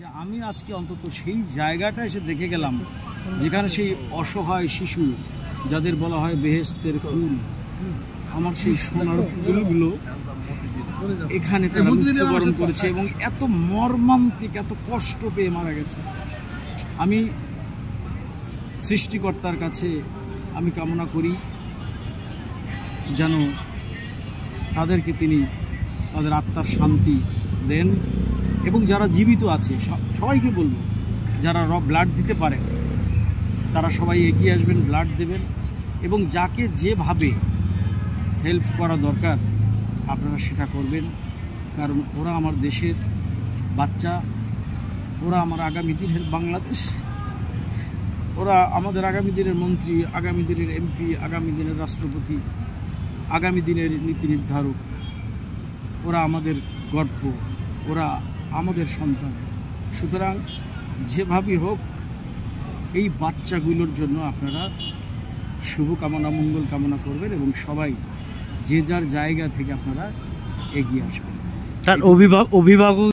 যে আমি আজকে অন্তত সেই জায়গাটা এসে দেখে গেলাম যেখানে সেই অসহায় শিশু যাদের বলা হয় বেহেশতের ফুল, আমার সেই সোনার ফুলগুলো এখানে তারা মৃত্যুবরণ করেছে এবং এত মর্মান্তিক, এত কষ্ট পেয়ে মারা গেছে। আমি সৃষ্টিকর্তার কাছে আমি কামনা করি যেন তাদেরকে তিনি তাদের আত্মার শান্তি দেন এবং যারা জীবিত আছে সবাইকে বলবো যারা ব্লাড দিতে পারে তারা সবাই এগিয়ে আসবেন, ব্লাড দেবেন এবং যাকে যেভাবে হেল্প করা দরকার আপনারা সেটা করবেন। কারণ ওরা আমার দেশের বাচ্চা, ওরা আমার আগামী দিনের বাংলাদেশ, ওরা আমাদের আগামী দিনের মন্ত্রী, আগামী দিনের এমপি, আগামী দিনের রাষ্ট্রপতি, আগামী দিনের নীতি নির্ধারক। ওরা আমাদের গর্ব, ওরা আমাদের সন্তান। সুতরাং যেভাবেই হোক এই বাচ্চাগুলোর জন্য আপনারা শুভকামনা, মঙ্গল কামনা করবেন এবং সবাই যে যার জায়গা থেকে আপনারা এগিয়ে আসবেন। তার অভিভাবক